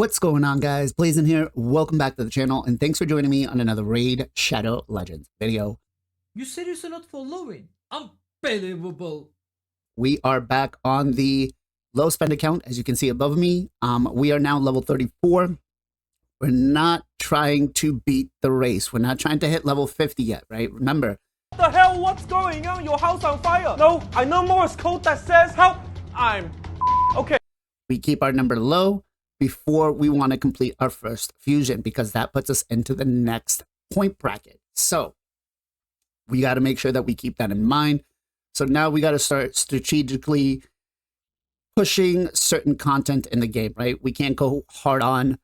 What's going on, guys? Blazing here. Welcome back to the channel, and thanks for joining me on another Raid Shadow Legends video. You seriously not following? Unbelievable. We are back on the low spend account, as you can see above me. We are now level 34. We're not trying to beat the race. We're not trying to hit level 50 yet, right? Remember. What the hell? What's going on? Your house on fire? No, I know Morse code that says help. I'm okay. We keep our number low before we want to complete our first fusion, because that puts us into the next point bracket. So we got to make sure that we keep that in mind. So now we got to start strategically pushing certain content in the game, right? We can't go hard on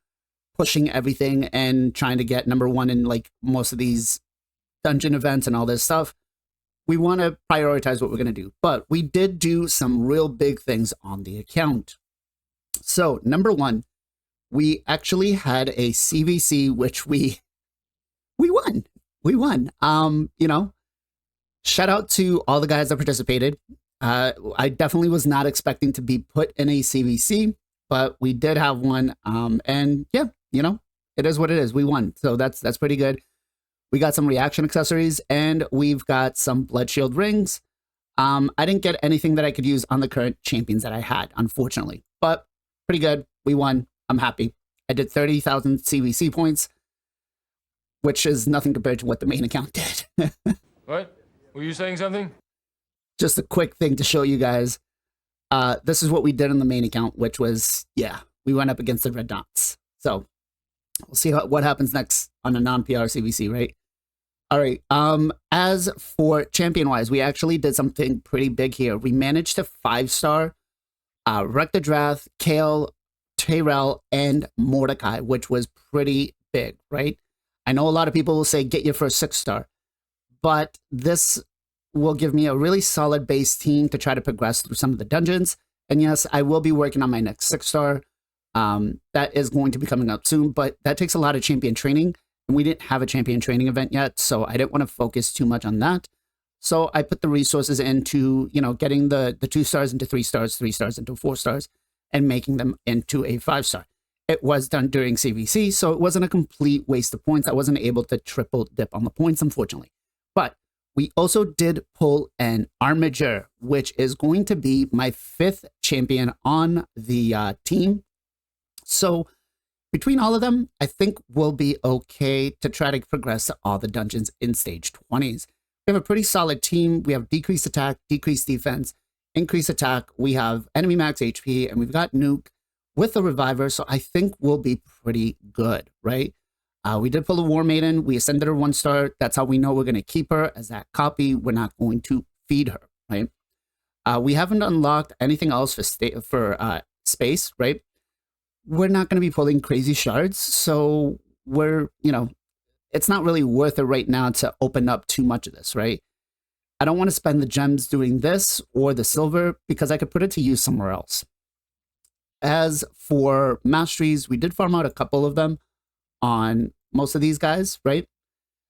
pushing everything and trying to get number one in like most of these dungeon events and all this stuff. We want to prioritize what we're going to do, but we did do some real big things on the account. So number one, we actually had a CVC, which we won. You know, shout out to all the guys that participated. I definitely was not expecting to be put in a CVC, but we did have one. And yeah, you know, it is what it is. We won. So that's pretty good. We got some reaction accessories, and we've got some blood shield rings. I didn't get anything that I could use on the current champions that I had, unfortunately, but pretty good. We won. I'm happy. I did 30,000 CVC points, which is nothing compared to what the main account did. What? Were you saying something? Just a quick thing to show you guys. This is what we did on the main account, which was, yeah, we went up against the red dots. So we'll see what happens next on a non-PR CVC, right? All right. As for champion-wise, we actually did something pretty big here. We managed to 5-star Rectadrath, Kale, Tyrell, and Mordecai, which was pretty big, right? I know a lot of people will say get your first 6-star, but this will give me a really solid base team to try to progress through some of the dungeons. And yes, I will be working on my next 6-star. That is going to be coming up soon, but that takes a lot of champion training, and we didn't have a champion training event yet, so I didn't want to focus too much on that. So I put the resources into, you know, getting the 2 stars into 3 stars, 3 stars into 4 stars, and making them into a 5-star. It was done during CVC, so it wasn't a complete waste of points. I wasn't able to triple dip on the points, unfortunately. But we also did pull an Armiger, which is going to be my 5th champion on the team. So between all of them, I think we'll be okay to try to progress to all the dungeons in stage 20s. We have a pretty solid team. We have decreased attack, decreased defense, increased attack. We have enemy max HP, and we've got Nuke with the Reviver. So I think we'll be pretty good, right? We did pull a War Maiden. We ascended her 1-star. That's how we know we're going to keep her as that copy. We're not going to feed her, right? We haven't unlocked anything else for space, right? We're not going to be pulling crazy shards. So we're, you know, it's not really worth it right now to open up too much of this, right? I don't want to spend the gems doing this or the silver because I could put it to use somewhere else. As for masteries, we did farm out a couple of them on most of these guys, right?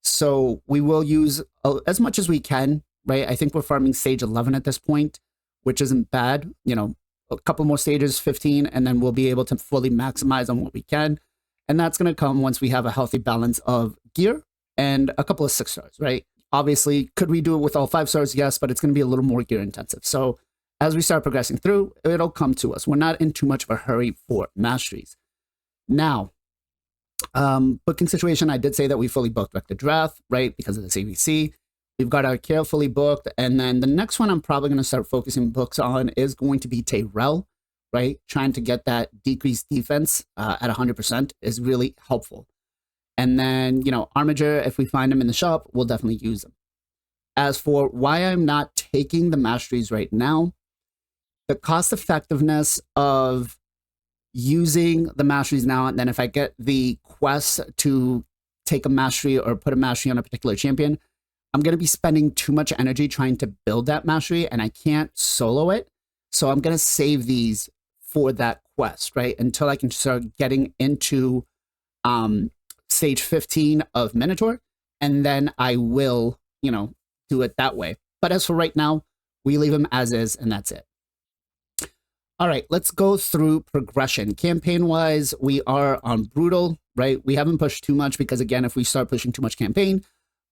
So we will use as much as we can, right? I think we're farming stage 11 at this point, which isn't bad. You know, a couple more stages, 15, and then we'll be able to fully maximize on what we can. And that's going to come once we have a healthy balance of gear and a couple of 6 stars, right? Obviously, could we do it with all 5 stars? Yes, but it's going to be a little more gear intensive. So as we start progressing through, it'll come to us. We're not in too much of a hurry for masteries. Now, booking situation, I did say that we fully booked Rectadrath, right? Because of the CVC. We've got our Kale fully booked. And then the next one I'm probably going to start focusing books on is going to be Tyrell, right? Trying to get that decreased defense at 100% is really helpful. And then, you know, Armiger, if we find them in the shop, we'll definitely use them. As for why I'm not taking the masteries right now, the cost effectiveness of using the masteries now, and then if I get the quest to take a mastery or put a mastery on a particular champion, I'm going to be spending too much energy trying to build that mastery, and I can't solo it. So I'm going to save these for that quest, right? Until I can start getting into stage 15 of Minotaur, and then I will, you know, do it that way. But as for right now, we leave them as is, and that's it. All right, let's go through progression. Campaign-wise, we are on brutal, right? We haven't pushed too much because, again, if we start pushing too much campaign,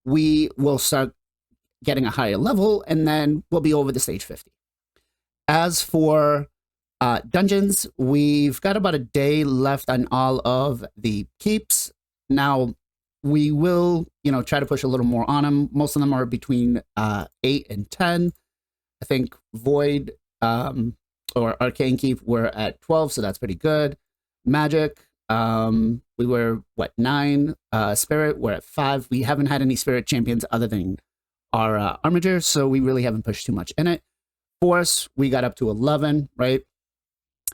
we will start getting a higher level, and then we'll be over the stage 50. As for dungeons, we've got about a day left on all of the keeps. Now, we will, try to push a little more on them. Most of them are between 8 and 10. I think Void or Arcane Keep, we're at 12, so that's pretty good. Magic, we were, 9? Spirit, we're at 5. We haven't had any Spirit champions other than our Armiger, so we really haven't pushed too much in it. Force, we got up to 11, right?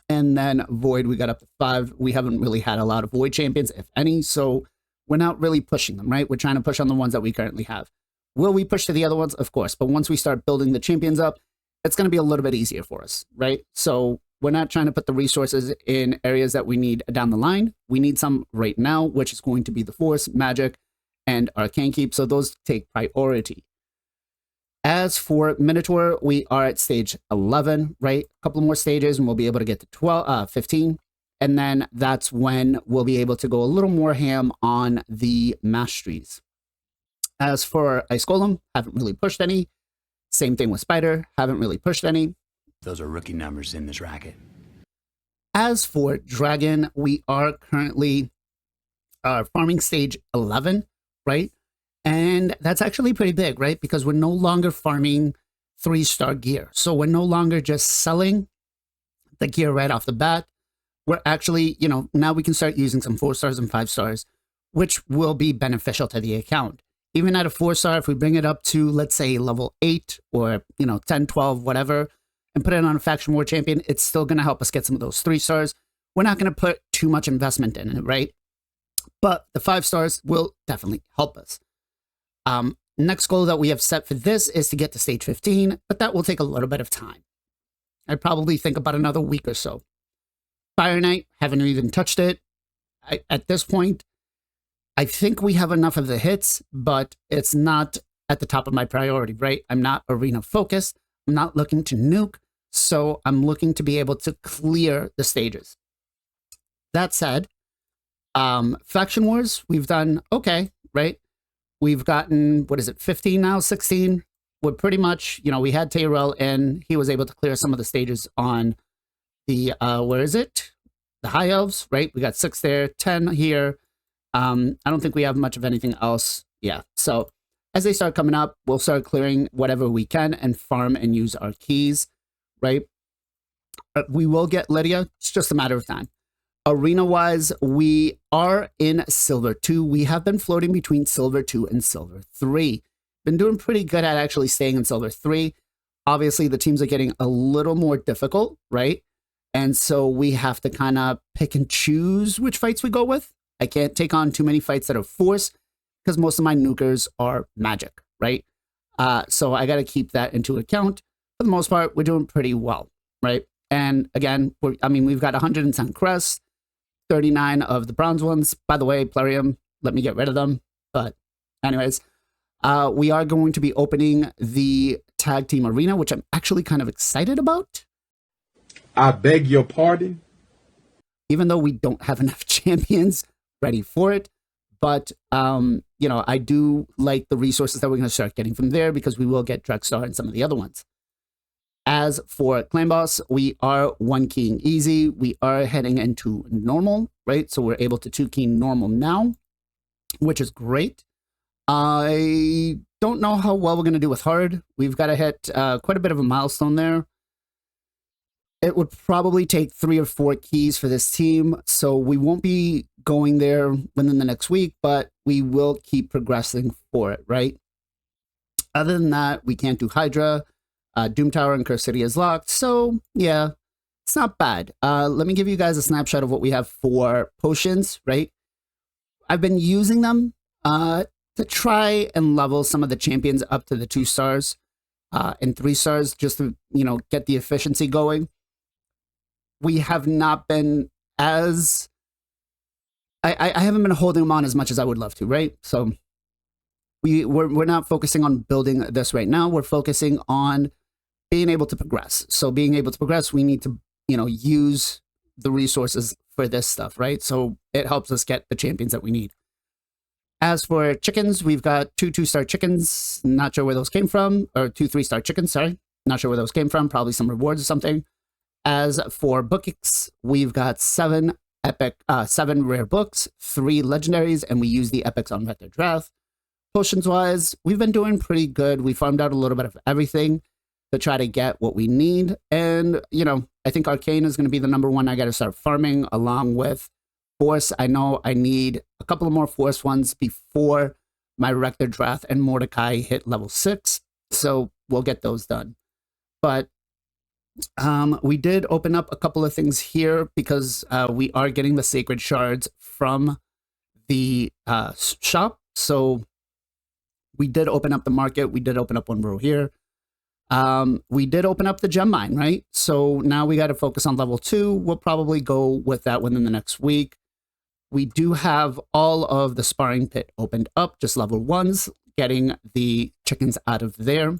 And then Void, we got up to 5. We haven't really had a lot of Void champions, if any, so we're not really pushing them, right? We're trying to push on the ones that we currently have. Will we push to the other ones? Of course, but once we start building the champions up, it's going to be a little bit easier for us, right? So we're not trying to put the resources in areas that we need down the line. We need some right now, which is going to be the Force, Magic, and Arcane Keep, so those take priority. As for Minotaur, we are at stage 11, right? A couple more stages and we'll be able to get to 15. And then that's when we'll be able to go a little more ham on the masteries. As for Ice Golem, haven't really pushed any. Same thing with Spider, haven't really pushed any. Those are rookie numbers in this racket. As for Dragon, we are currently farming stage 11, right? And that's actually pretty big, right? Because we're no longer farming 3-star gear. So we're no longer just selling the gear right off the bat. We're actually, now we can start using some 4 stars and 5 stars, which will be beneficial to the account. Even at a 4-star, if we bring it up to, let's say, level 8 or, 10, 12, whatever, and put it on a faction war champion, it's still going to help us get some of those 3 stars. We're not going to put too much investment in it, right? But the 5 stars will definitely help us. Next goal that we have set for this is to get to stage 15, but that will take a little bit of time. I'd probably think about another week or so. Fire Knight, haven't even touched it. At this point, I think we have enough of the hits, but it's not at the top of my priority, right? I'm not arena focused. I'm not looking to nuke, so I'm looking to be able to clear the stages. That said, Faction Wars, we've done okay, right? We've gotten, 15 now, 16? We're pretty much, we had Tyrell in. He was able to clear some of the stages on the, the High Elves, right? We got 6 there, 10 here. I don't think we have much of anything else. Yeah, so as they start coming up, we'll start clearing whatever we can and farm and use our keys, right? We will get Lydia. It's just a matter of time. Arena-wise, we are in Silver 2. We have been floating between Silver 2 and Silver 3. Been doing pretty good at actually staying in Silver 3. Obviously, the teams are getting a little more difficult, right? And so we have to kind of pick and choose which fights we go with. I can't take on too many fights that are Force because most of my nukers are Magic, right? So I got to keep that into account. For the most part, we're doing pretty well, right? And again, we've got 110 crests, 39 of the bronze ones. By the way, Plarium, let me get rid of them. But anyways, we are going to be opening the tag team arena, which I'm actually kind of excited about. I beg your pardon? Even though we don't have enough champions ready for it. But, I do like the resources that we're going to start getting from there because we will get Drexstar and some of the other ones. As for Clan Boss, we are 1 keying easy. We are heading into normal, right? So we're able to 2 key normal now, which is great. I don't know how well we're going to do with hard. We've got to hit quite a bit of a milestone there. It would probably take 3 or 4 keys for this team, so we won't be going there within the next week, but we will keep progressing for it, right? Other than that, we can't do Hydra. Doom Tower and Curse City is locked, so yeah, it's not bad. Let me give you guys a snapshot of what we have for potions, right? I've been using them to try and level some of the champions up to the 2 stars and 3 stars just to, get the efficiency going. We have not been as... I haven't been holding them on as much as I would love to, right? So we're not focusing on building this right now. We're focusing on being able to progress. So being able to progress, we need to, use the resources for this stuff, right? So it helps us get the champions that we need. As for chickens, we've got 2 2-star chickens. Not sure where those came from, or 2 3-star chickens, sorry. Not sure where those came from. Probably some rewards or something. As for bookings, we've got 7 rare books, 3 legendaries, and we use the epics on Record Draft. Potions-wise, we've been doing pretty good. We farmed out a little bit of everything to try to get what we need. And, I think Arcane is going to be the number one I got to start farming, along with Force. I know I need a couple of more Force ones before my Record Draft and Mordecai hit level 6. So we'll get those done. But we did open up a couple of things here because we are getting the sacred shards from the shop. So we did open up the market. We did open up one row here. We did open up the gem mine, right? So now we got to focus on level 2. We'll probably go with that within the next week. We do have all of the sparring pit opened up, just level 1s, getting the chickens out of there.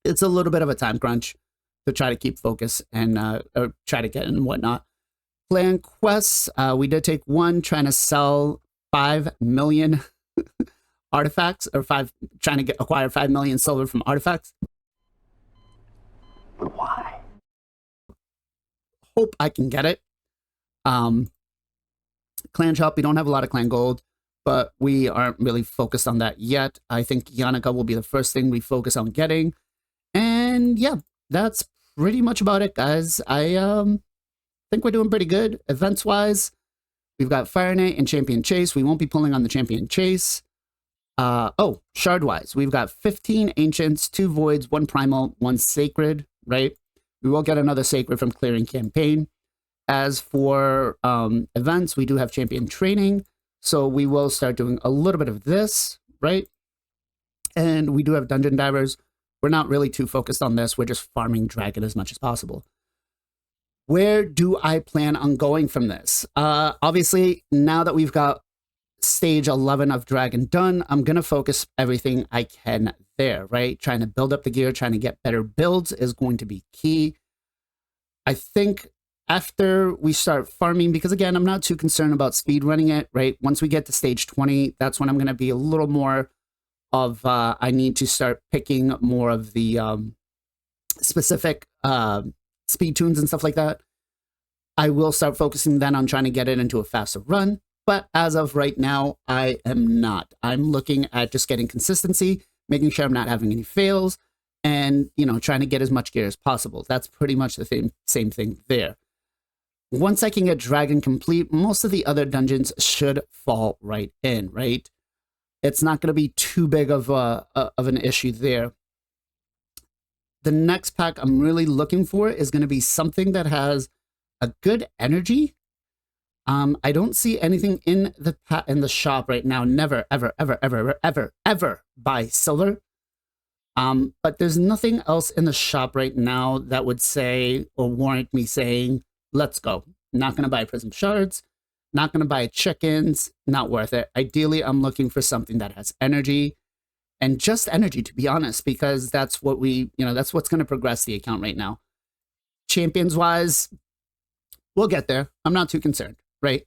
It's a little bit of a time crunch to try to keep focus and or try to get in and whatnot. Clan quests, we did take one trying to sell 5 million artifacts, or trying to acquire 5 million silver from artifacts. But why? Hope I can get it. Clan shop, we don't have a lot of clan gold, but we aren't really focused on that yet. I think Yannicka will be the first thing we focus on getting. And yeah, that's pretty much about it, guys. I think we're doing pretty good. Events-wise, we've got Fire Knight and Champion Chase. We won't be pulling on the Champion Chase. Shard-wise, we've got 15 Ancients, 2 Voids, 1 Primal, 1 Sacred, right? We will get another Sacred from clearing campaign. As for events, we do have Champion Training, so we will start doing a little bit of this, right? And we do have Dungeon Divers. We're not really too focused on this. We're just farming Dragon as much as possible. Where do I plan on going from this? Obviously, now that we've got stage 11 of Dragon done, I'm going to focus everything I can there, right? Trying to build up the gear, trying to get better builds is going to be key. I think after we start farming, because again, I'm not too concerned about speed running it, right? Once we get to stage 20, that's when I'm going to be a little more of, I need to start picking more of the specific speed tunes and stuff like that. I will start focusing then on trying to get it into a faster run. But as of right now, I am not. I'm looking at just getting consistency, making sure I'm not having any fails, and, trying to get as much gear as possible. That's pretty much the same thing there. Once I can get Dragon complete, most of the other dungeons should fall right in, right? It's not going to be too big of an issue there. The next pack I'm really looking for is going to be something that has a good energy. I don't see anything in the shop right now. Never, ever, ever, ever, ever, ever buy silver. But there's nothing else in the shop right now that would say or warrant me saying, let's go. Not going to buy prism shards. Not going to buy chickens. Not worth it. Ideally, I'm looking for something that has energy, and just energy, to be honest, because that's what that's what's going to progress the account right now. Champions wise, we'll get there. I'm not too concerned, right?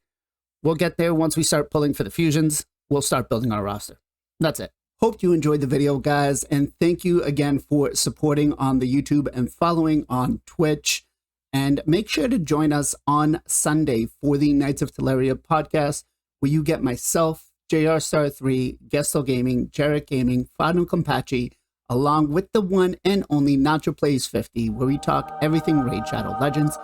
We'll get there once we start pulling for the fusions. We'll start building our roster. That's it. Hope you enjoyed the video, guys, and thank you again for supporting on the YouTube and following on Twitch. And make sure to join us on Sunday for the Knights of Teleria podcast, where you get myself, JR Star 3, Gestel Gaming, Jarrett Gaming, Fadno Compachi, along with the one and only Nacho Plays 50, where we talk everything Raid Shadow Legends.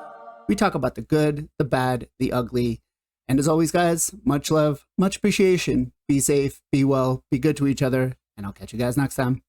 We talk about the good, the bad, the ugly. And as always, guys, much love, much appreciation. Be safe, be well, be good to each other, and I'll catch you guys next time.